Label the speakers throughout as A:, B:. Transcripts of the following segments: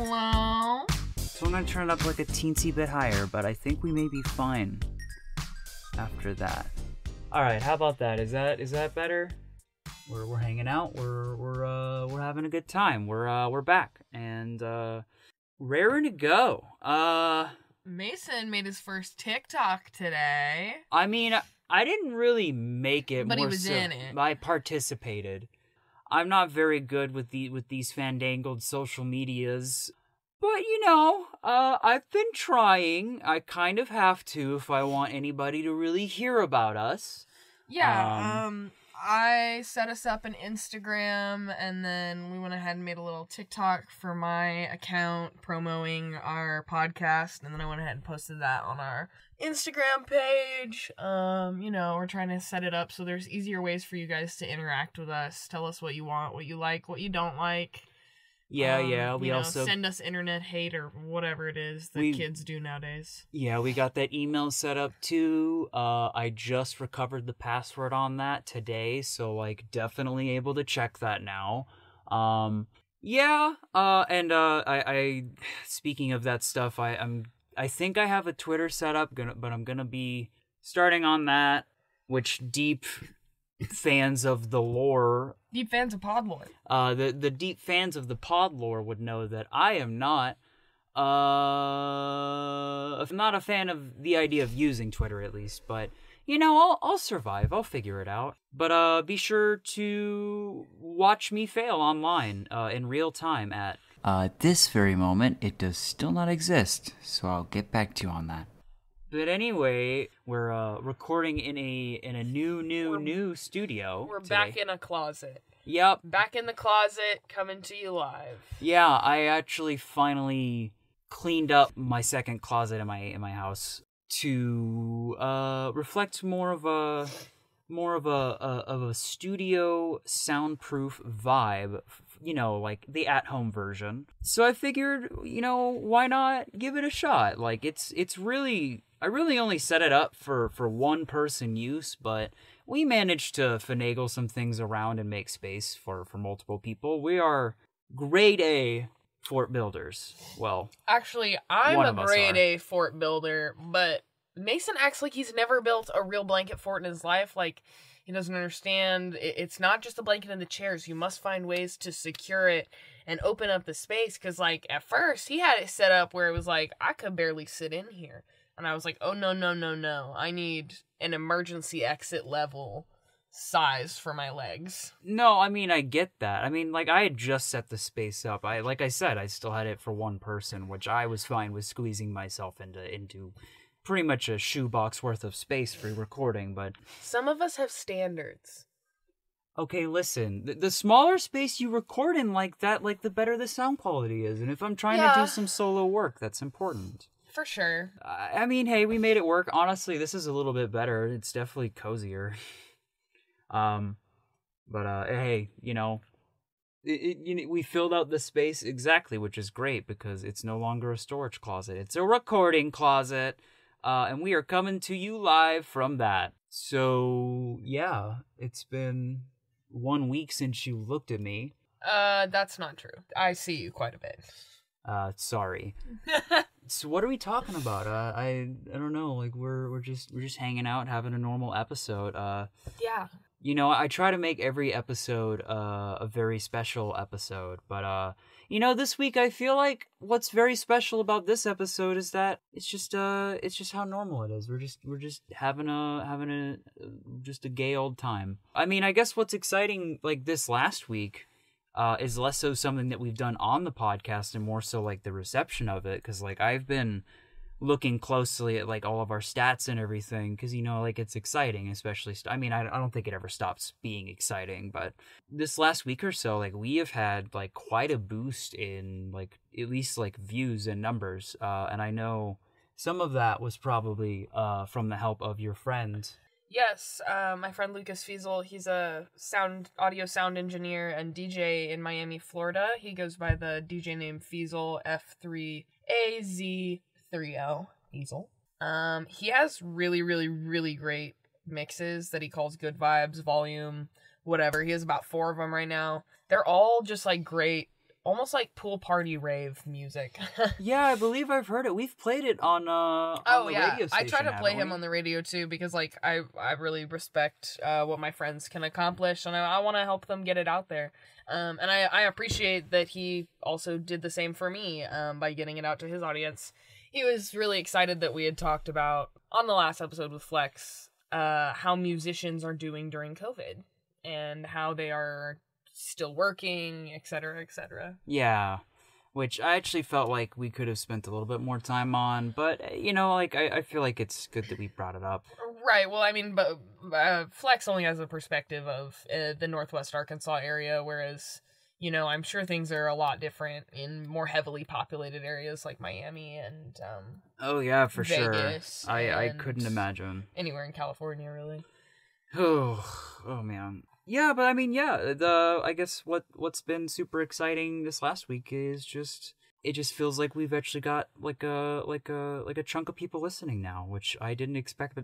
A: Hello?
B: So I'm gonna turn it up like a teensy bit higher, but I think we may be fine after that. All right, how about that? Is that better? We're hanging out. We're having a good time. We're back and raring to go.
A: Mason made his first TikTok today.
B: I mean, I didn't really make it,
A: But he
B: more
A: was
B: so
A: in it.
B: I participated. I'm not very good with these fandangled social medias. But, I've been trying. I kind of have to if I want anybody to really hear about us.
A: Yeah, I set us up an Instagram, and then we went ahead and made a little TikTok for my account promoting our podcast, and then I went ahead and posted that on our Instagram page. We're trying to set it up so there's easier ways for you guys to interact with us. Tell us what you want, what you like, what you don't like.
B: Yeah, we also
A: send us internet hate or whatever it is that kids do nowadays.
B: Yeah, we got that email set up too. I just recovered the password on that today, so definitely able to check that now. I speaking of that stuff, I think I have a Twitter set up, but I'm gonna be starting on that, which deep fans of the lore,
A: deep fans of pod lore,
B: the deep fans of the pod lore would know that I am not a fan of the idea of using Twitter, at least, but I'll survive. I'll figure it out. But be sure to watch me fail online in real time at this very moment. It does still not exist, so I'll get back to you on that. But anyway, we're recording in a new studio.
A: We're
B: today.
A: back in a closet.
B: Yep.
A: Back in the closet, coming to you live.
B: Yeah, I actually finally cleaned up my second closet in my house to reflect more of a studio soundproof vibe, like the at-home version. So I figured, why not give it a shot? It's really, I really only set it up for one person use, but we managed to finagle some things around and make space for multiple people. We are grade A fort builders. Well,
A: actually, I'm a grade A fort builder, but Mason acts like he's never built a real blanket fort in his life. He doesn't understand. It's not just the blanket and the chairs. You must find ways to secure it and open up the space. Because, at first, he had it set up where it was I could barely sit in here. And I was like, oh, no. I need an emergency exit level size for my legs.
B: No, I mean, I get that. I mean, I had just set the space up. Like I said, I still had it for one person, which I was fine with squeezing myself into pretty much a shoebox worth of space for recording, but
A: some of us have standards.
B: Okay, listen, the smaller space you record in like that, the better the sound quality is. And if I'm trying to do some solo work, that's important.
A: For sure.
B: I mean, hey, we made it work. Honestly, this is a little bit better. It's definitely cozier. Hey, we filled out the space exactly, which is great because it's no longer a storage closet. It's a recording closet. And we are coming to you live from that. So, yeah, it's been 1 week since you looked at me.
A: That's not true. I see you quite a bit.
B: Sorry. So what are we talking about? I don't know. We're just hanging out, having a normal episode.
A: Yeah.
B: I try to make every episode a very special episode, but this week I feel like what's very special about this episode is that it's just how normal it is. We're just having a gay old time. I mean, I guess what's exciting this last week is less so something that we've done on the podcast and more so the reception of it, because I've been looking closely at all of our stats and everything, because it's exciting, especially I mean, I don't think it ever stops being exciting, but this last week or so we have had quite a boost in at least views and numbers, and I know some of that was probably from the help of your friend.
A: Yes, my friend Lucas Fiesel. He's a audio sound engineer and DJ in Miami, Florida. He goes by the DJ name Fiesel, F3AZ30 Fiesel. He has really, really, really great mixes that he calls Good Vibes, Volume, whatever. He has about 4 of them right now. They're all just great almost like pool party rave music.
B: Yeah, I believe I've heard it. We've played it on the radio station.
A: I try to play him on the radio too, because like I really respect what my friends can accomplish, and I want to help them get it out there. And I appreciate that he also did the same for me by getting it out to his audience. He was really excited that we had talked about on the last episode with Flex how musicians are doing during COVID and how they are still working, etc., etc.
B: Yeah, which I actually felt like we could have spent a little bit more time on, but, you know, like, I feel like it's good that we brought it up.
A: Right, well, I mean, but Flex only has a perspective of the Northwest Arkansas area, whereas, you know, I'm sure things are a lot different in more heavily populated areas like Miami and
B: oh, yeah, for
A: Vegas
B: sure. I couldn't imagine.
A: Anywhere in California, really.
B: Oh, man. Yeah, but I mean, yeah, I guess what's been super exciting this last week is it just feels like we've actually got like a chunk of people listening now, which I didn't expect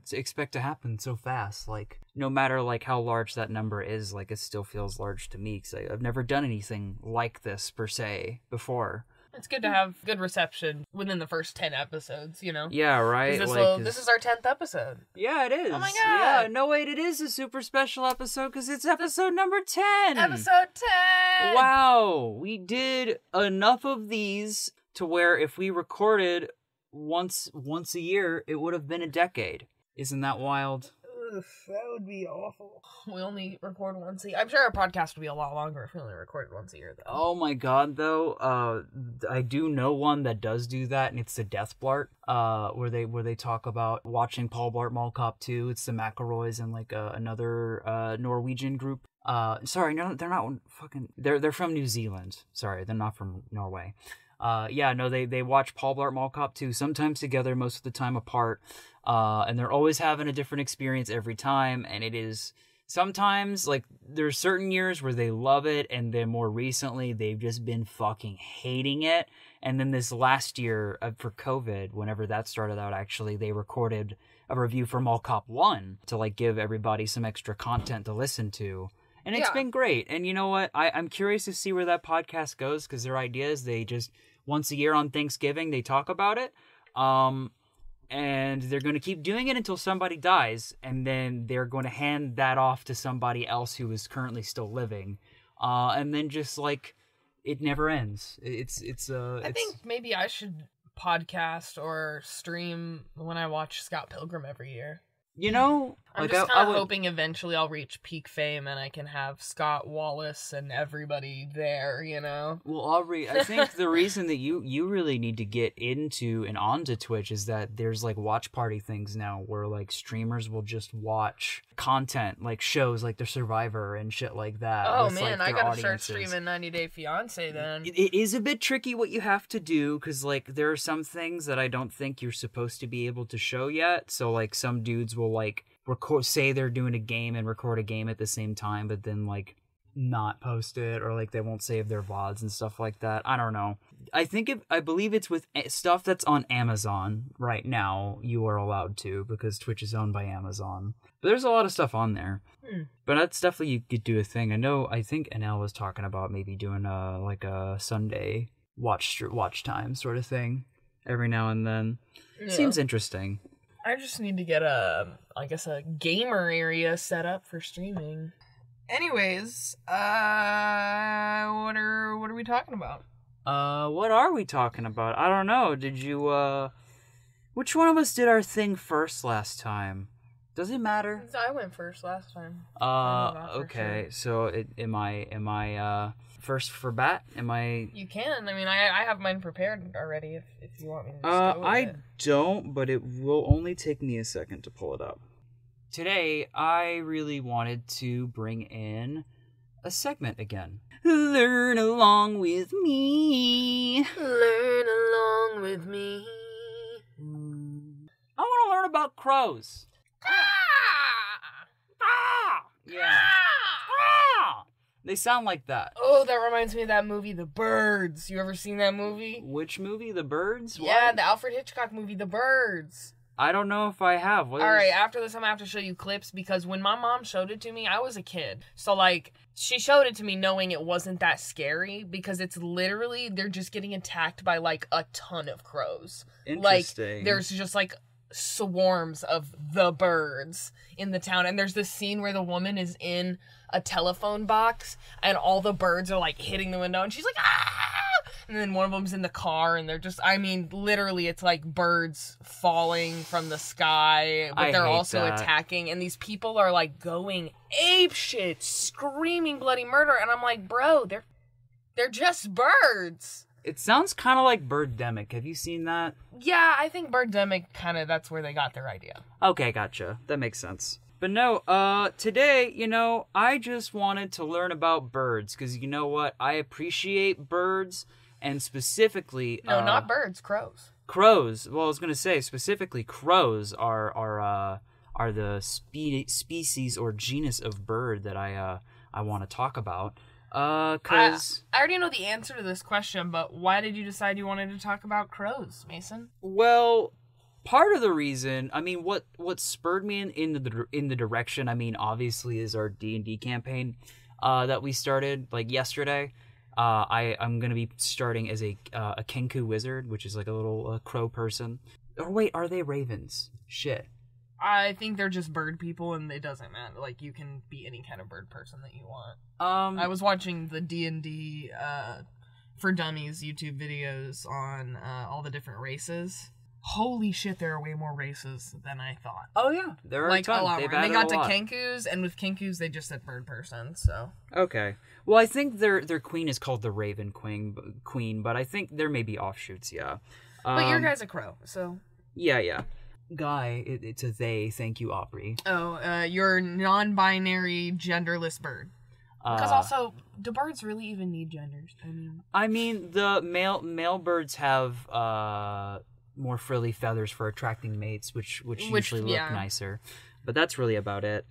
B: to happen so fast. Like, no matter like how large that number is, like, it still feels large to me because I've never done anything like this per se before.
A: It's good to have good reception within the first 10 episodes, you know?
B: Yeah, right?
A: This is our 10th episode.
B: Yeah, it is.
A: Oh my god!
B: Yeah, no, wait, it is a super special episode because it's episode number 10!
A: Episode 10!
B: Wow! We did enough of these to where if we recorded once a year, it would have been a decade. Isn't that wild?
A: Ugh, that would be awful. We only record once a year. I'm sure our podcast would be a lot longer if we only recorded once a year, though.
B: Oh my god, though, I do know one that does do that, and it's the Death Blart, where they talk about watching Paul Blart Mall Cop 2. It's the McElroys and like another Norwegian group. Sorry, no, they're not fucking. They're from New Zealand. Sorry, they're not from Norway. Yeah, no, they watch Paul Blart Mall Cop 2, sometimes together, most of the time apart. And they're always having a different experience every time, and it is sometimes like there's certain years where they love it, and then more recently they've just been fucking hating it. And then this last year for COVID, whenever that started out, actually they recorded a review for Mall Cop 1 to like give everybody some extra content to listen to. And it's been great. And you know what? I'm curious to see where that podcast goes, because their idea is they just once a year on Thanksgiving they talk about it. And they're going to keep doing it until somebody dies, and then they're going to hand that off to somebody else who is currently still living, and then just like it never ends. I
A: think maybe I should podcast or stream when I watch Scott Pilgrim every year.
B: You know,
A: I'm just kind of hoping eventually I'll reach peak fame and I can have Scott Wallace and everybody there, you know?
B: Well, Aubrey, I think the reason that you really need to get into and onto Twitch is that there's like watch party things now where like streamers will just watch content, like shows like The Survivor and shit like that.
A: Oh
B: with,
A: man,
B: like,
A: I gotta
B: audiences.
A: start streaming 90 Day Fiancé then.
B: It is a bit tricky what you have to do, because like there are some things that I don't think you're supposed to be able to show yet. So like some dudes will like say they're doing a game and record a game at the same time, but then like not post it, or like they won't save their VODs and stuff like that. I don't know. I believe it's with stuff that's on Amazon right now. You are allowed to, because Twitch is owned by Amazon. But there's a lot of stuff on there. But that's definitely, you could do a thing. I think Anel was talking about maybe doing a Sunday watch time sort of thing every now and then. Yeah. Seems interesting.
A: I just need to get a gamer area set up for streaming. Anyways, what are we talking about?
B: What are we talking about? I don't know. Did you, which one of us did our thing first last time? Does it matter?
A: I went first last time.
B: Okay. Sure. So am I first for bat? Am I?
A: You can. I mean, I have mine prepared already. If you want me to just go with
B: it. Don't, but it will only take me a second to pull it up. Today, I really wanted to bring in a segment again. Learn along with me.
A: Learn along with me.
B: I want to learn about crows. Yeah. They sound like that.
A: Oh, that reminds me of that movie, The Birds. You ever seen that movie?
B: Which movie? The Birds?
A: Yeah,
B: what?
A: The Alfred Hitchcock movie, The Birds.
B: I don't know if I have.
A: Alright, after this I'm going to have to show you clips, because when my mom showed it to me, I was a kid. So, like, she showed it to me knowing it wasn't that scary because it's literally, they're just getting attacked by, like, a ton of crows.
B: Interesting.
A: Like, there's just, like, swarms of the birds in the town. And there's this scene where the woman is in a telephone box and all the birds are, like, hitting the window. And she's like, ah! And then one of them's in the car and they're just, I mean, literally, it's like birds falling from the sky. But they're also attacking. And these people are, like, going apeshit, screaming bloody murder. And I'm like, bro, they're just birds.
B: It sounds kind of like Birdemic. Have you seen that?
A: Yeah, I think Birdemic kind of, that's where they got their idea.
B: Okay, gotcha. That makes sense. But no, today, I just wanted to learn about birds, because you know what? I appreciate birds, and specifically...
A: No, not birds, crows.
B: Crows. Well, I was going to say, specifically, crows are the species or genus of bird that I want to talk about. Cause
A: I already know the answer to this question, but why did you decide you wanted to talk about crows, Mason?
B: Well, part of the reason, I mean, what spurred me in the direction, I mean, obviously, is our D&D campaign that we started like yesterday. I'm gonna be starting as a Kenku wizard, which is like a little crow person. Or wait, are they ravens? Shit.
A: I think they're just bird people, and it doesn't matter. Like, you can be any kind of bird person that you want. I was watching the D&D for Dummies YouTube videos on all the different races. Holy shit, there are way more races than I thought.
B: Oh yeah, there are
A: like
B: a ton.
A: A lot
B: They've
A: more. They got to
B: lot.
A: Kenkus, and with Kenkus, they just said bird person. So
B: okay. Well, I think their queen is called the Raven Queen, but I think there may be offshoots. Yeah.
A: But your guy's a crow, so.
B: Yeah. Guy, it's a they. Thank you, Aubrey.
A: Oh, you're non-binary, genderless bird. Because also, do birds really even need genders?
B: I mean, the male birds have more frilly feathers for attracting mates, which usually look nicer. But that's really about it.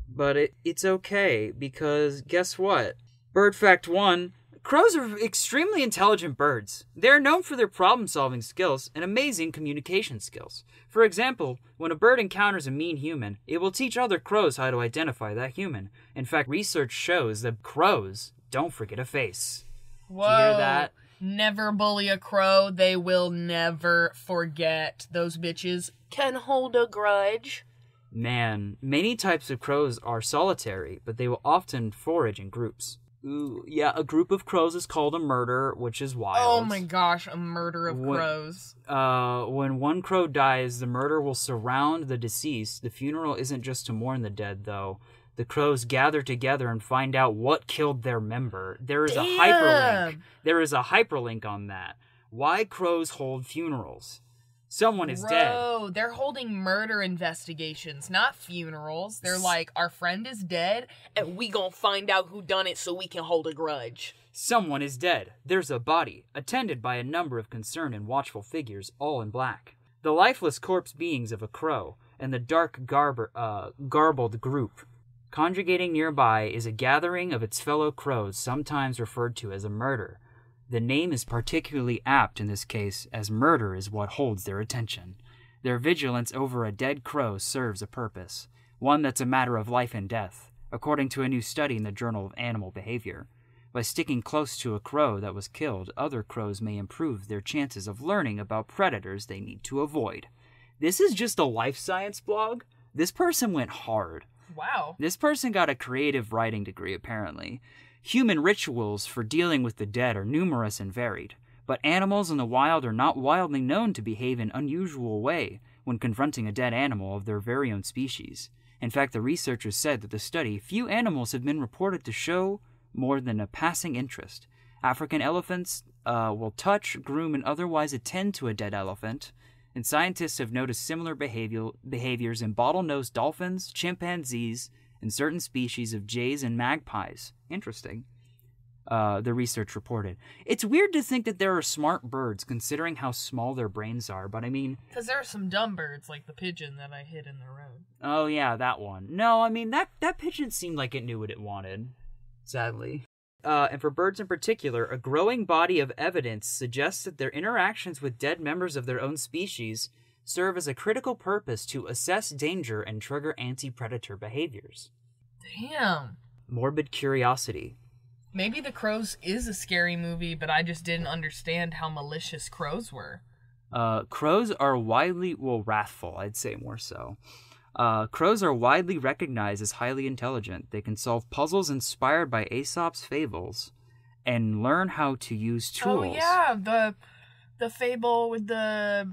B: But it's okay, because guess what? Bird fact 1. Crows are extremely intelligent birds. They are known for their problem-solving skills and amazing communication skills. For example, when a bird encounters a mean human, it will teach other crows how to identify that human. In fact, research shows that crows don't forget a face.
A: Whoa.
B: Do you hear that?
A: Never bully a crow. They will never forget. Those bitches can hold a grudge.
B: Man, many types of crows are solitary, but they will often forage in groups. Ooh, yeah, a group of crows is called a murder, which is wild.
A: Oh my gosh, a murder of crows.
B: When one crow dies, the murder will surround the deceased. The funeral isn't just to mourn the dead, though. The crows gather together and find out what killed their member. There is a hyperlink. There is a hyperlink on that. Why crows hold funerals. Someone is dead.
A: Bro, they're holding murder investigations, not funerals. They're like, our friend is dead, and we gonna find out who done it so we can hold a grudge.
B: Someone is dead. There's a body, attended by a number of concerned and watchful figures, all in black. The lifeless corpse beings of a crow, and the dark garbled group. Conjugating nearby is a gathering of its fellow crows, sometimes referred to as a murder. The name is particularly apt in this case, as murder is what holds their attention. Their vigilance over a dead crow serves a purpose, one that's a matter of life and death, according to a new study in the Journal of Animal Behavior. By sticking close to a crow that was killed, other crows may improve their chances of learning about predators they need to avoid. This is just a life science blog. This person went hard.
A: Wow.
B: This person got a creative writing degree, apparently. Human rituals for dealing with the dead are numerous and varied, but animals in the wild are not wildly known to behave in an unusual way when confronting a dead animal of their very own species. In fact, the researchers said that the study, few animals have been reported to show more than a passing interest. African elephants will touch, groom, and otherwise attend to a dead elephant, and scientists have noticed similar behaviors in bottlenose dolphins, chimpanzees, and certain species of jays and magpies. Interesting. The research reported. It's weird to think that there are smart birds, considering how small their brains are, but I mean...
A: Because there are some dumb birds, like the pigeon that I hit in the road.
B: Oh yeah, that one. No, I mean, that pigeon seemed like it knew what it wanted, sadly. And for birds in particular, a growing body of evidence suggests that their interactions with dead members of their own species serve as a critical purpose to assess danger and trigger anti-predator behaviors.
A: Damn.
B: morbid curiosity.
A: Maybe The Crows is a scary movie, but I just didn't understand how malicious crows were.
B: Crows are wrathful, I'd say more so. Crows are widely recognized as highly intelligent. They can solve puzzles inspired by Aesop's fables and learn how to use tools.
A: Oh, yeah, the fable with the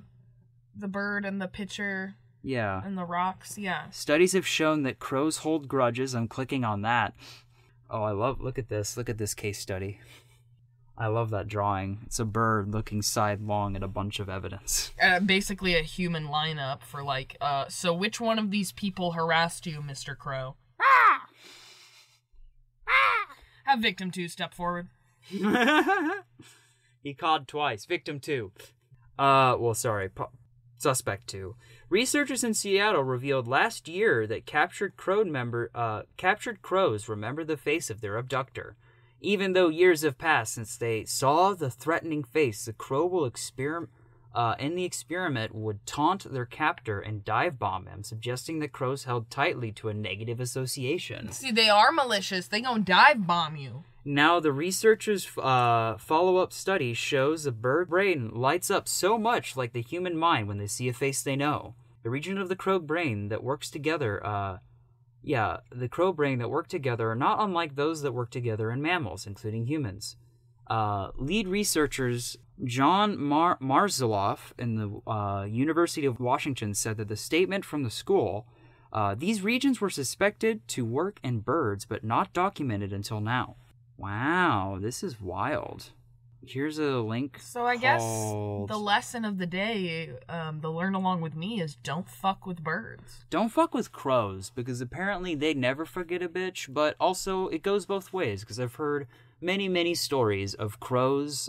A: bird and the pitcher.
B: Yeah.
A: And the rocks, yeah.
B: Studies have shown that crows hold grudges. I'm clicking on that. Oh, look at this. Look at this case study. I love that drawing. It's a bird looking sidelong at a bunch of evidence.
A: Basically a human lineup for like, so which one of these people harassed you, Mr. Crow? Ah! Ah! Have victim 2 step forward.
B: He cawed twice. Victim 2. Suspect 2. Researchers in Seattle revealed last year that captured crows remember the face of their abductor. Even though years have passed since they saw the threatening face, the crow will in the experiment would taunt their captor and dive bomb him, suggesting that crows held tightly to a negative association.
A: See, they are malicious. They gonna dive bomb you.
B: Now, the researchers' follow-up study shows the bird brain lights up so much like the human mind when they see a face they know. The region of the crow brain that works together, are not unlike those that work together in mammals, including humans. Lead researchers John Marzeloff in the University of Washington said that the statement from the school, these regions were suspected to work in birds, but not documented until now. Wow, this is wild. Here's a link.
A: So I guess the lesson of the day, the learn along with me, is don't fuck with birds.
B: Don't fuck with crows, because apparently they never forget a bitch, but also it goes both ways, because I've heard many, many stories of crows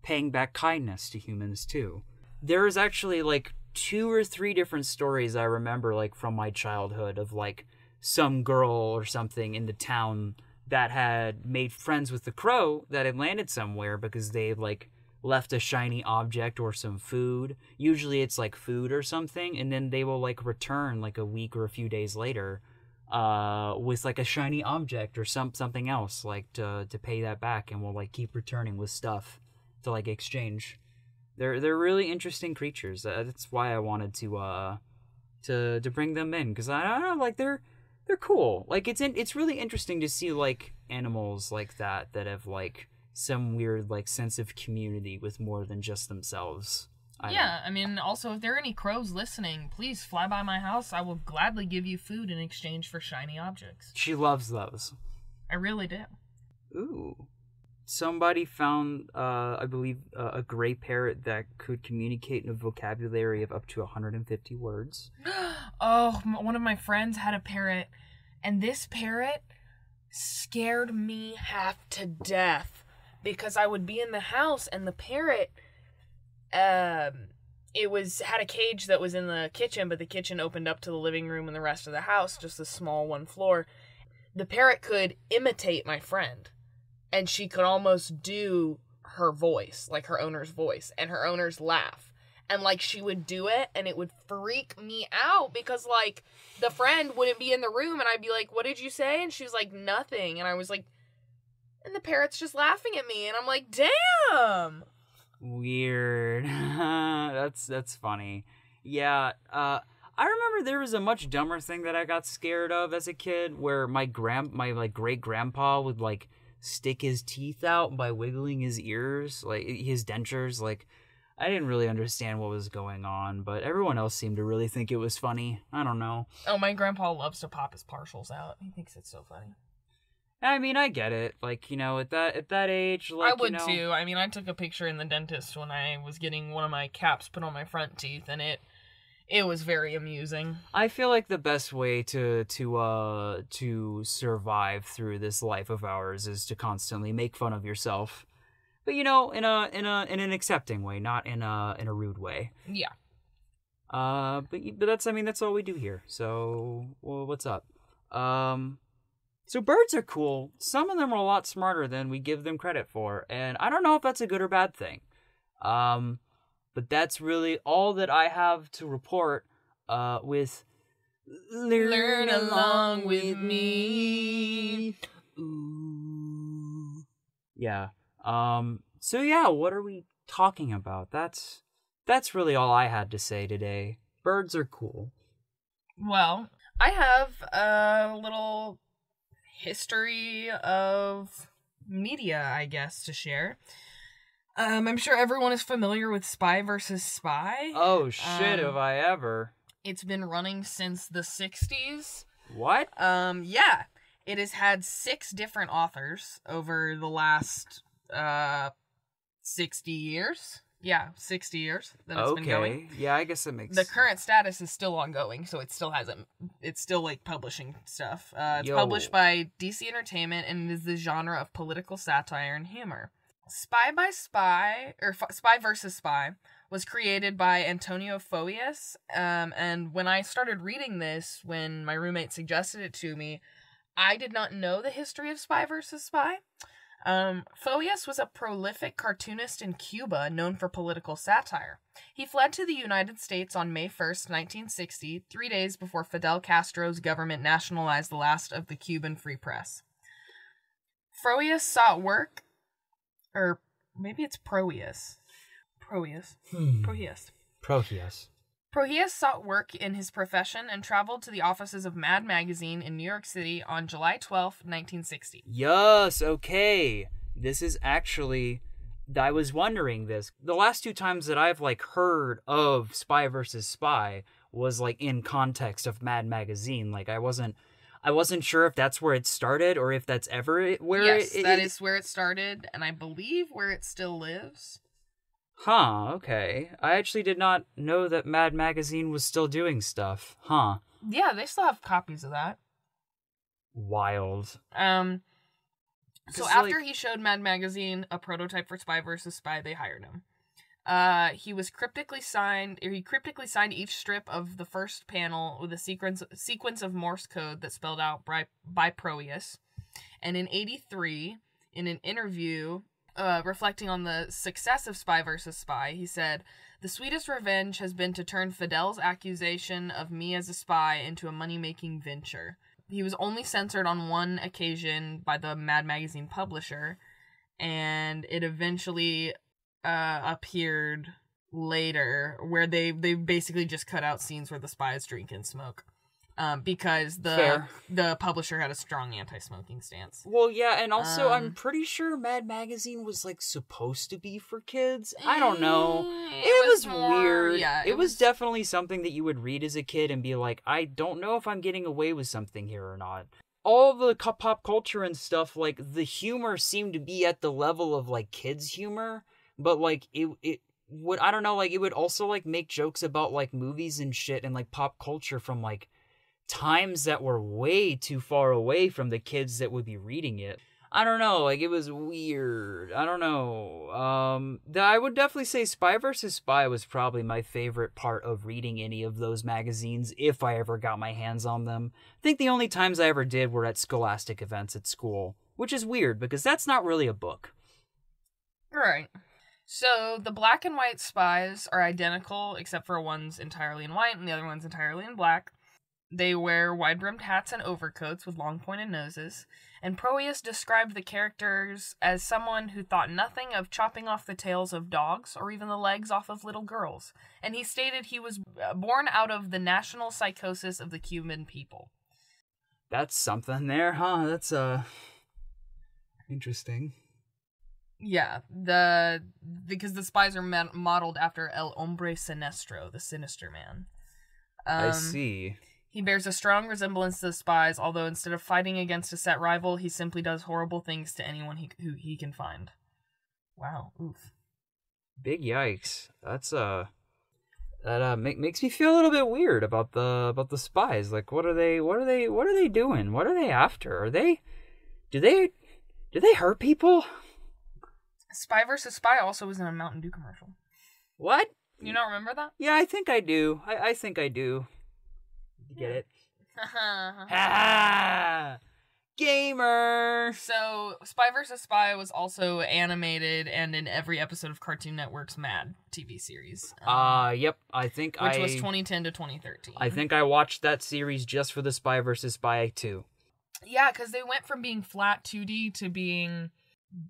B: paying back kindness to humans, too. There is actually, like, 2 or 3 different stories I remember, like, from my childhood of, like, some girl or something in the town that had made friends with the crow that had landed somewhere because they like left a shiny object or some food. Usually it's like food or something, and then they will like return like a week or a few days later with like a shiny object or something else like to pay that back, and will like keep returning with stuff to like exchange. They're really interesting creatures. That's why I wanted to bring them in, because I don't know, like they're cool. Like it's really interesting to see like animals like that have like some weird like sense of community with more than just themselves.
A: I mean, also if there are any crows listening, please fly by my house. I will gladly give you food in exchange for shiny objects.
B: She loves those.
A: I really do.
B: Ooh. Somebody found, I believe, a gray parrot that could communicate in a vocabulary of up to 150 words.
A: Oh, one of my friends had a parrot, and this parrot scared me half to death, because I would be in the house, and the parrot, had a cage that was in the kitchen, but the kitchen opened up to the living room and the rest of the house, just a small one floor. The parrot could imitate my friend. And she could almost do her voice, like her owner's voice, and her owner's laugh. And, like, she would do it, and it would freak me out, because, like, the friend wouldn't be in the room, and I'd be like, what did you say? And she was like, nothing. And I was like, and the parrot's just laughing at me, and I'm like, damn!
B: Weird. That's funny. Yeah, I remember there was a much dumber thing that I got scared of as a kid, where my great-grandpa would, like, stick his teeth out by wiggling his ears, like his dentures. Like, I didn't really understand what was going on, but everyone else seemed to really think it was funny. I don't know.
A: Oh, my grandpa loves to pop his partials out. He thinks it's so funny.
B: I mean, I get it. Like, you know, at that age, like,
A: I would too. I mean, I took a picture in the dentist when I was getting one of my caps put on my front teeth, and it was very amusing.
B: I feel like the best way to survive through this life of ours is to constantly make fun of yourself, but you know, in an accepting way, not in a rude way.
A: Yeah.
B: But that's all we do here. So, well, what's up? So birds are cool. Some of them are a lot smarter than we give them credit for, and I don't know if that's a good or bad thing. But that's really all that I have to report with Learn along with me. Ooh. Yeah. So yeah, what are we talking about? That's really all I had to say today. Birds are cool.
A: Well, I have a little history of media, I guess, to share. I'm sure everyone is familiar with Spy versus Spy.
B: Oh shit, have I ever.
A: It's been running since the 60s.
B: What?
A: Yeah. It has had 6 different authors over the last 60 years. Yeah, 60 years that it's been going.
B: Yeah, I guess that makes
A: sense. The current status is still ongoing, so it still hasn't... It's still, like, publishing stuff. It's published by DC Entertainment and is the genre of political satire and humor. Spy versus Spy was created by Antonio Foias, and when I started reading this, when my roommate suggested it to me, I did not know the history of Spy versus Spy. Foias was a prolific cartoonist in Cuba known for political satire. He fled to the United States on May 1st, 1960, 3 days before Fidel Castro's government nationalized the last of the Cuban free press. Foias sought work, or maybe it's Prohias. Prohias sought work in his profession and traveled to the offices of Mad Magazine in New York City on July 12, 1960.
B: Yes, okay. This is actually... I was wondering this. The last 2 times that I've, like, heard of Spy versus Spy was, like, in context of Mad Magazine. Like, I wasn't sure if that's where it started or if that's ever where
A: yes, that is where it started, and I believe where it still lives.
B: Huh, okay. I actually did not know that Mad Magazine was still doing stuff. Huh.
A: Yeah, they still have copies of that.
B: Wild.
A: So after he showed Mad Magazine a prototype for Spy vs. Spy, they hired him. He cryptically signed each strip of the first panel with a sequence of Morse code that spelled out by Prohias. And in 1983, in an interview... reflecting on the success of Spy vs. Spy, he said, "The sweetest revenge has been to turn Fidel's accusation of me as a spy into a money-making venture." He was only censored on one occasion by the Mad Magazine publisher, and it eventually appeared later, where they basically just cut out scenes where the spies drink and smoke. Because the publisher had a strong anti-smoking stance.
B: Well, yeah, and also I'm pretty sure Mad Magazine was, like, supposed to be for kids. I don't know. It was weird. Yeah, it was definitely something that you would read as a kid and be like, I don't know if I'm getting away with something here or not. All the pop culture and stuff, like, the humor seemed to be at the level of, like, kids' humor, but, like, it would, I don't know, like, it would also, like, make jokes about, like, movies and shit and, like, pop culture from, like, times that were way too far away from the kids that would be reading it. I don't know, like, it was weird. I don't know. I would definitely say Spy vs. Spy was probably my favorite part of reading any of those magazines, if I ever got my hands on them. I think the only times I ever did were at scholastic events at school, which is weird, because that's not really a book.
A: Right. So, the black and white spies are identical, except for one's entirely in white and the other one's entirely in black. They wear wide-brimmed hats and overcoats with long pointed noses, and Prohias described the characters as someone who thought nothing of chopping off the tails of dogs or even the legs off of little girls, and he stated he was born out of the national psychosis of the Cuban people.
B: That's something there, huh? That's, interesting.
A: Yeah, because the spies are modeled after El Hombre Sinestro, the sinister man.
B: I see.
A: He bears a strong resemblance to the spies, although instead of fighting against a set rival, he simply does horrible things to anyone who he can find. Wow, oof.
B: Big yikes. That's makes me feel a little bit weird about the spies. Like, what are they doing? What are they after? Do they hurt people?
A: Spy vs. Spy also was in a Mountain Dew commercial.
B: What?
A: You don't remember that?
B: Yeah, I think I do. I think I do. You get it? Gamer!
A: So, Spy vs. Spy was also animated and in every episode of Cartoon Network's Mad TV series.
B: Yep. Which
A: was 2010 to 2013.
B: I think I watched that series just for the Spy vs. Spy 2.
A: Yeah, because they went from being flat 2D to being...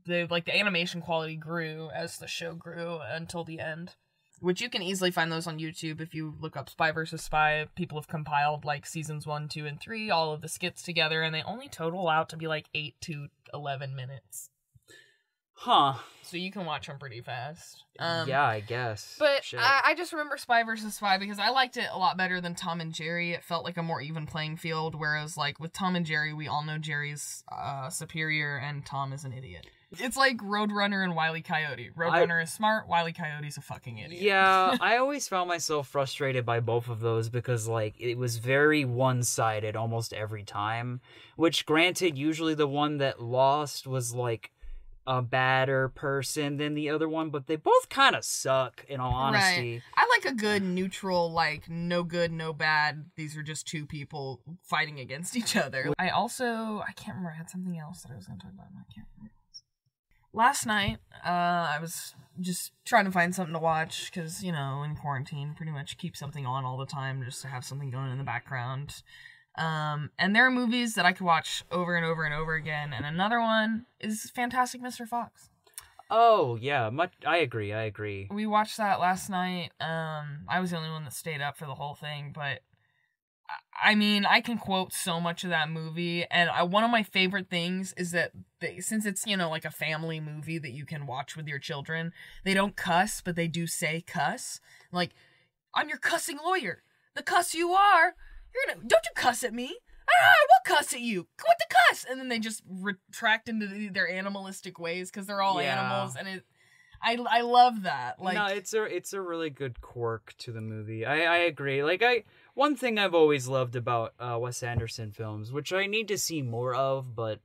A: the animation quality grew as the show grew until the end. Which you can easily find those on YouTube if you look up Spy vs. Spy. People have compiled seasons 1, 2, and 3, all of the skits together, and they only total out to be 8 to 11 minutes.
B: Huh.
A: So you can watch them pretty fast.
B: Yeah, I guess.
A: But I just remember Spy vs. Spy because I liked it a lot better than Tom and Jerry. It felt like a more even playing field, whereas with Tom and Jerry, we all know Jerry's superior and Tom is an idiot. It's like Roadrunner and Wile E. Coyote. Roadrunner is smart, Wile E. Coyote's a fucking idiot.
B: Yeah, I always found myself frustrated by both of those because, it was very one-sided almost every time. Which, granted, usually the one that lost was, a badder person than the other one, but they both kind of suck, in all honesty.
A: Right. I like a good neutral, no good, no bad. These are just two people fighting against each other. I can't remember, I had something else that I was going to talk about, and I can't remember. Last night, I was just trying to find something to watch, because, in quarantine, pretty much keep something on all the time just to have something going in the background. And there are movies that I could watch over and over and over again, and another one is Fantastic Mr. Fox.
B: Oh, yeah, I agree.
A: We watched that last night. I was the only one that stayed up for the whole thing, but I can quote so much of that movie, and one of my favorite things is that since it's, a family movie that you can watch with your children, they don't cuss, but they do say cuss. I'm your cussing lawyer. The cuss you are. Don't you cuss at me. I will cuss at you. What the cuss? And then they just retract into their animalistic ways because they're all animals, and I love that.
B: No, it's a really good quirk to the movie. I agree. One thing I've always loved about Wes Anderson films, which I need to see more of, but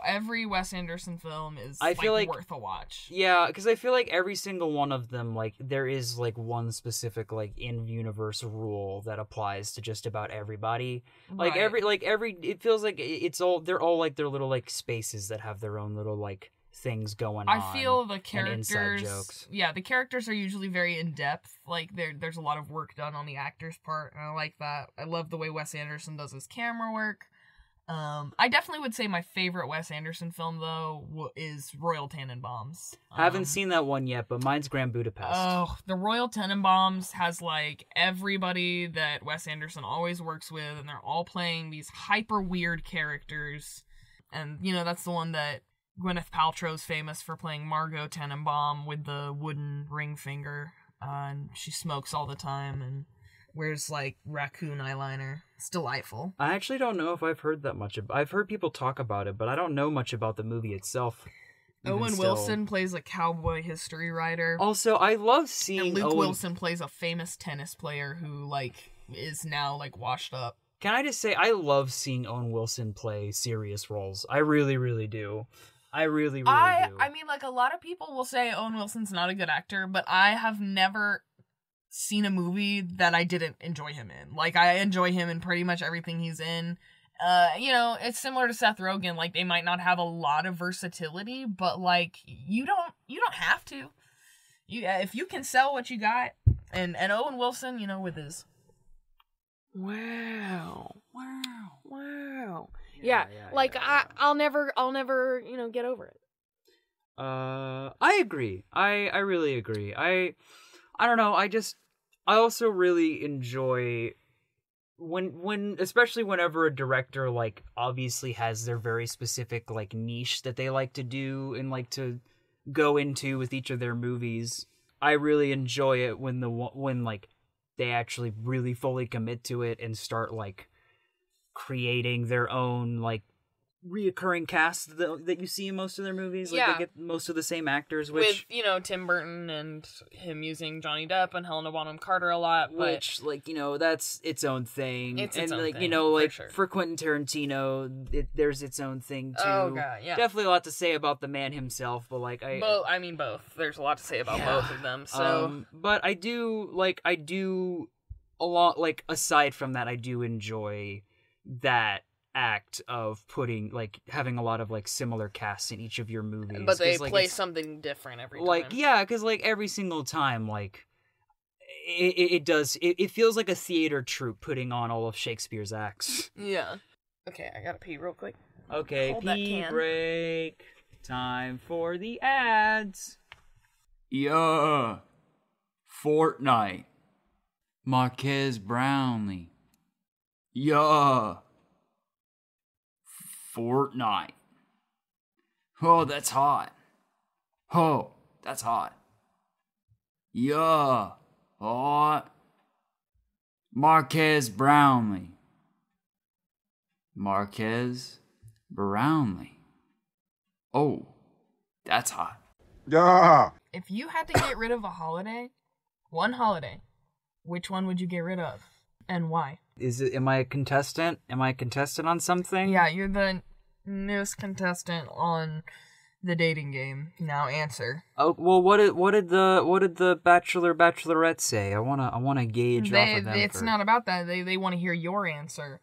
A: every Wes Anderson film is worth a watch.
B: Yeah, because I feel like every single one of them, there is one specific in-universe rule that applies to just about everybody.
A: Right.
B: It feels like they're all their little spaces that have their own little things going on.
A: I feel the characters,
B: inside jokes.
A: Yeah, the characters are usually very in depth. There's a lot of work done on the actor's part, and I like that. I love the way Wes Anderson does his camera work. I definitely would say my favorite Wes Anderson film, though, is Royal Tenenbaums.
B: I haven't seen that one yet, but mine's Grand Budapest.
A: Oh, the Royal Tenenbaums has, everybody that Wes Anderson always works with, and they're all playing these hyper weird characters. And, that's the one that Gwyneth Paltrow's famous for playing Margot Tenenbaum with the wooden ring finger. And she smokes all the time and wears raccoon eyeliner. It's delightful.
B: I actually don't know if I've heard that much. I've heard people talk about it, but I don't know much about the movie itself.
A: Owen Wilson plays a cowboy history writer.
B: Also, I love seeing
A: and Luke Wilson plays a famous tennis player who is now washed up.
B: Can I just say I love seeing Owen Wilson play serious roles. I really, really do. I really, really do.
A: A lot of people will say Owen Wilson's not a good actor, but I have never seen a movie that I didn't enjoy him in. I enjoy him in pretty much everything he's in. It's similar to Seth Rogen. They might not have a lot of versatility, but you don't have to. If you can sell what you got, and Owen Wilson, with his wow. Yeah, I'll never get over it.
B: I agree. I really agree. I don't know. I also really enjoy when especially whenever a director obviously has their very specific niche that they like to do and to go into with each of their movies. I really enjoy it when they actually really fully commit to it and start creating their own reoccurring cast that you see in most of their movies. They get most of the same actors, which
A: with Tim Burton and him using Johnny Depp and Helena Bonham Carter a lot, but
B: which that's its own thing.
A: It's
B: and
A: its own thing, for sure.
B: For Quentin Tarantino, there's its own thing too.
A: Oh god, yeah.
B: Definitely a lot to say about the man himself, but
A: both. There's a lot to say about both of them. So,
B: but I do a lot. Aside from that, I do enjoy that act of putting, like, having a lot of, like, similar casts in each of your movies.
A: But they play something different every time.
B: Like, yeah, because, like, every single time, like, it feels like a theater troupe putting on all of Shakespeare's acts.
A: Yeah. Okay, I gotta pee real quick.
B: Okay, pee break. Time for the ads.
C: Yeah. Fortnite. Marquez Brownlee. Yeah. Fortnite. Oh, that's hot. Oh, that's hot. Yeah. Hot. Marquez Brownlee. Marquez Brownlee. Oh, that's hot.
D: Yeah.
A: If you had to get rid of a holiday, one holiday, which one would you get rid of? And why?
B: Am I a contestant? Am I a contestant on something?
A: Yeah, you're the newest contestant on the dating game. Now answer.
B: Oh, well, what did the Bachelorette say? I wanna gauge off of them.
A: It's not about that. They want to hear your answer,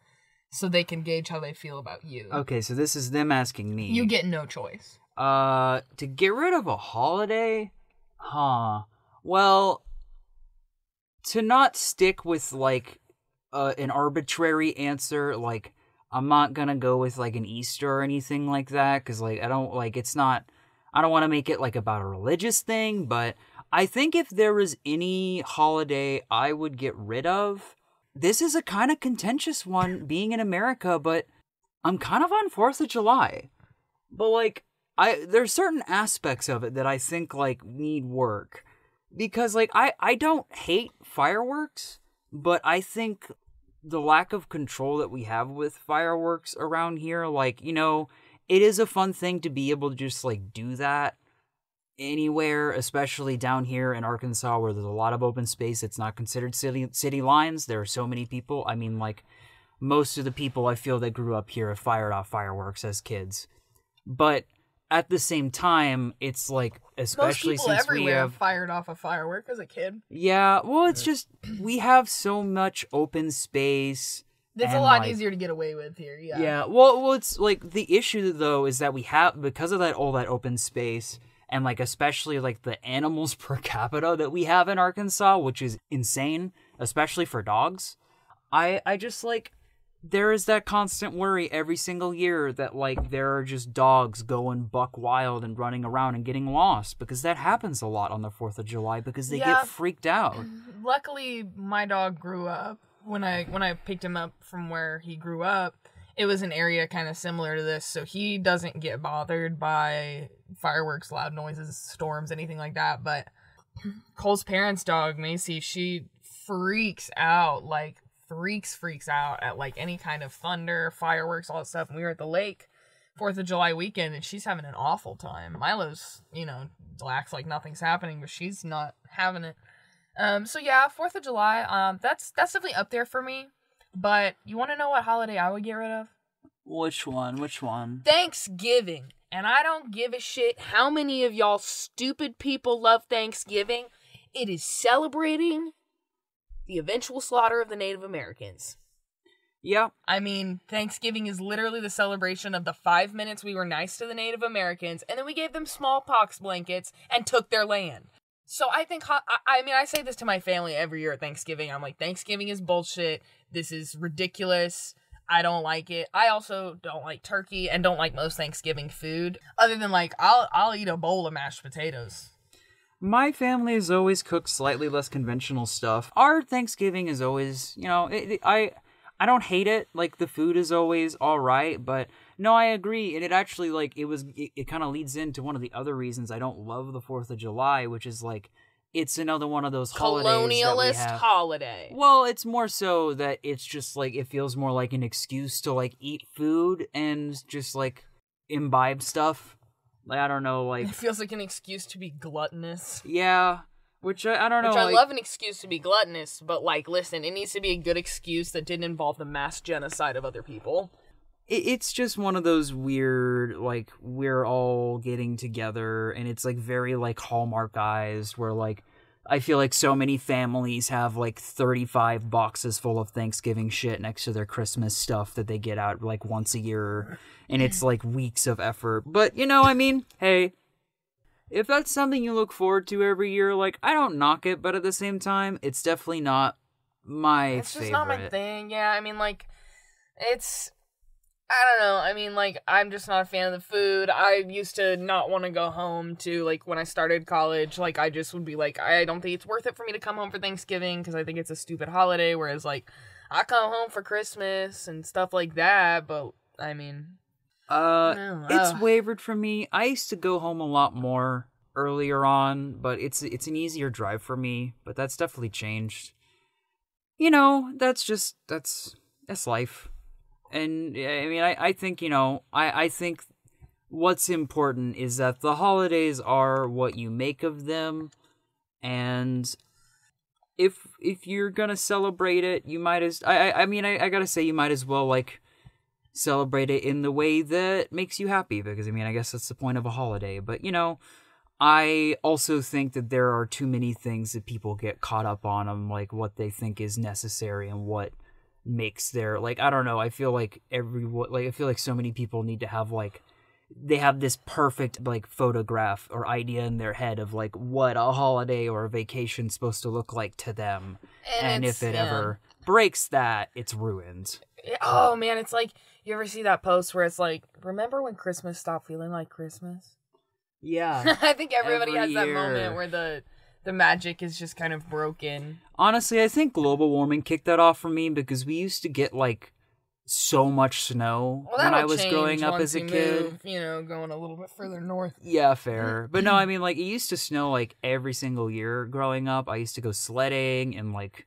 A: so they can gauge how they feel about you.
B: Okay, so this is them asking me.
A: You get no choice.
B: To get rid of a holiday? Huh. Well, to not stick with, like, an arbitrary answer, like, I'm not gonna go with, like, an Easter or anything like that, because, like, I don't want to make it, like, about a religious thing, but I think if there was any holiday I would get rid of, this is a kind of contentious one, being in America, but I'm kind of on 4th of July. But, like, there's certain aspects of it that I think, like, need work. Because, like, I don't hate fireworks, but I think the lack of control that we have with fireworks around here, like, you know, it is a fun thing to be able to just, like, do that anywhere, especially down here in Arkansas where there's a lot of open space. It's not considered city lines. There are so many people. I mean, like, most of the people I feel that grew up here have fired off fireworks as kids. But at the same time, it's like, especially
A: most people
B: since we have
A: fired off a firework as a kid.
B: Yeah, well, it's just we have so much open space.
A: It's a lot easier to get away with here. Yeah.
B: Yeah. Well, it's like the issue though is that we have, because of all that open space, and like especially like the animals per capita that we have in Arkansas, which is insane, especially for dogs. I just like. There is that constant worry every single year that, like, there are just dogs going buck wild and running around and getting lost, because that happens a lot on the 4th of July because they get freaked out.
A: Luckily, my dog grew up. When I picked him up from where he grew up, it was an area kind of similar to this, so he doesn't get bothered by fireworks, loud noises, storms, anything like that. But Cole's parents' dog, Macy, she freaks out, like, freaks out at like any kind of thunder, fireworks, all that stuff. And we were at the lake 4th of July weekend and she's having an awful time. Milo's, you know, acts like nothing's happening, but she's not having it. So yeah, 4th of July, that's definitely up there for me. But you want to know what holiday I would get rid of?
B: Which one?
A: Thanksgiving. And I don't give a shit how many of y'all stupid people love Thanksgiving. It is celebrating the eventual slaughter of the Native Americans.
B: Yeah.
A: I mean, Thanksgiving is literally the celebration of the 5 minutes we were nice to the Native Americans, and then we gave them smallpox blankets and took their land. So I think, I say this to my family every year at Thanksgiving. I'm like, Thanksgiving is bullshit. This is ridiculous. I don't like it. I also don't like turkey and don't like most Thanksgiving food. Other than, like, I'll eat a bowl of mashed potatoes.
B: My family has always cooked slightly less conventional stuff. Our Thanksgiving is always, you know, I don't hate it. Like, the food is always all right, but no, I agree. And it actually, like, it kind of leads into one of the other reasons I don't love the 4th of July, which is, like, it's another one of those holidays
A: colonialist holiday.
B: Well, it's more so that it's just, like, it feels more like an excuse to, like, eat food and just, like, imbibe stuff. Like, I don't know, like...
A: It feels like an excuse to be gluttonous.
B: Yeah, which I don't know,
A: Which I love an excuse to be gluttonous, but, like, listen, it needs to be a good excuse that didn't involve the mass genocide of other people.
B: It's just one of those weird, like, we're all getting together, and it's, like, very, like, Hallmark eyes, where, like, I feel like so many families have like 35 boxes full of Thanksgiving shit next to their Christmas stuff that they get out like once a year, and it's like weeks of effort. But, you know, I mean, hey, if that's something you look forward to every year, like, I don't knock it, but at the same time, it's definitely not my favorite.
A: It's just not my thing. Yeah, I mean, like, I don't know. I mean, like, I'm just not a fan of the food. I used to not want to go home to, like, when I started college. Like, I just would be like, I don't think it's worth it for me to come home for Thanksgiving because I think it's a stupid holiday. Whereas, like, I come home for Christmas and stuff like that. But, I mean,
B: it's wavered for me. I used to go home a lot more earlier on, but it's an easier drive for me. But that's definitely changed. You know, that's life. And, I mean, I think, you know, I think what's important is that the holidays are what you make of them, and if you're gonna celebrate it, you might as... I mean, I gotta say, you might as well, like, celebrate it in the way that makes you happy, because, I mean, I guess that's the point of a holiday, but, you know, I also think that there are too many things that people get caught up on like, what they think is necessary and what makes their, like, I don't know, I feel like I feel like so many people need to have, like, they have this perfect, like, photograph or idea in their head of, like, what a holiday or a vacation's supposed to look like to them, and if it ever breaks that, it's ruined.
A: Oh man, it's like, you ever see that post where it's like, remember when Christmas stopped feeling like Christmas?
B: Yeah.
A: I think everybody has that moment where the magic is just kind of broken.
B: Honestly, I think global warming kicked that off for me, because we used to get, like, so much snow when I was growing up as a kid.
A: Move, you know, going a little bit further north.
B: Yeah, fair. But no, I mean, like, it used to snow, like, every single year growing up. I used to go sledding and, like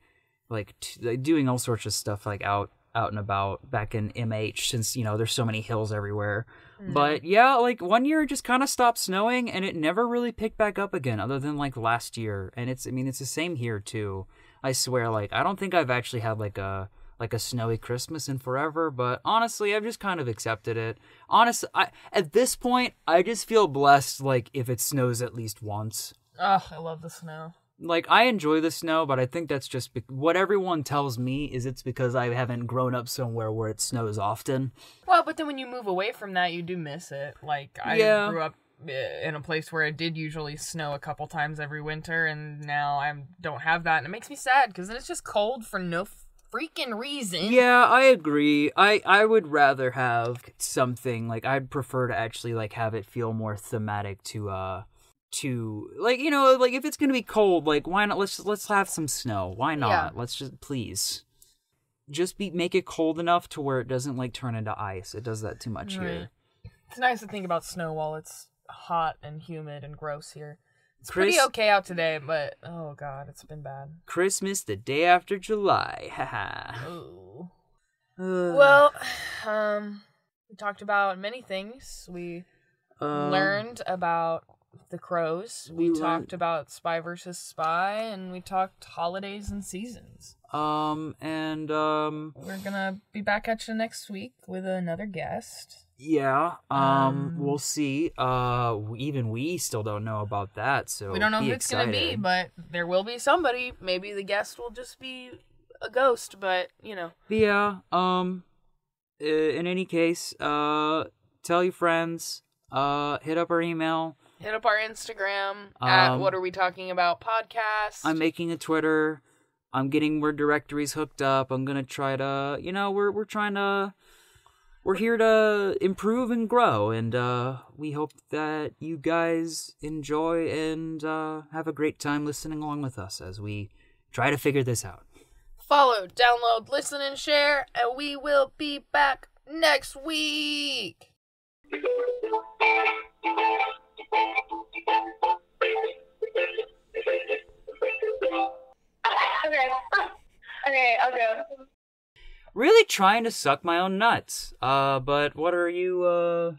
B: doing all sorts of stuff, like, out and about back in MH, since, you know, there's so many hills everywhere. But yeah, like, one year it just kind of stopped snowing, and it never really picked back up again, other than, like, last year. And it's the same here too. I swear, like, I don't think I've actually had like a snowy Christmas in forever, but honestly, I've just kind of accepted it. Honestly, at this point, I just feel blessed, like, if it snows at least once.
A: Oh, I love the snow.
B: Like, I enjoy the snow, but I think that's just what everyone tells me is it's because I haven't grown up somewhere where it snows often.
A: Well, but then when you move away from that, you do miss it. Like, I grew up in a place where it did usually snow a couple times every winter, and now I don't have that, and it makes me sad, because then it's just cold for no freaking reason.
B: Yeah, I agree. I would rather have something, like, I'd prefer to actually, like, have it feel more thematic to like, you know, like, if it's gonna be cold, like, why not, let's have some snow, why not?
A: Yeah.
B: Let's just, please just make it cold enough to where it doesn't, like, turn into ice. It does that too much here.
A: It's nice to think about snow while it's hot and humid and gross here. It's pretty okay out today, but oh god, it's been bad.
B: Christmas the day after July. Haha.
A: Ooh. Well, we talked about many things. We learned about the crows. We talked about Spy versus Spy, and we talked holidays and seasons.
B: We're
A: gonna be back at you next week with another guest.
B: Yeah, we'll see. Even we still don't know about that, so
A: we don't know who it's gonna be, but there will be somebody. Maybe the guest will just be a ghost, but, you know.
B: Yeah, in any case, tell your friends, hit up our email.
A: Hit up our Instagram at What Are We Talking About podcast.
B: I'm making a Twitter. I'm getting Word directories hooked up. I'm gonna try to, you know, we're here to improve and grow, and we hope that you guys enjoy and have a great time listening along with us as we try to figure this out.
A: Follow, download, listen, and share, and we will be back next week.
D: Okay, I'll go.
B: Really trying to suck my own nuts. But what are you,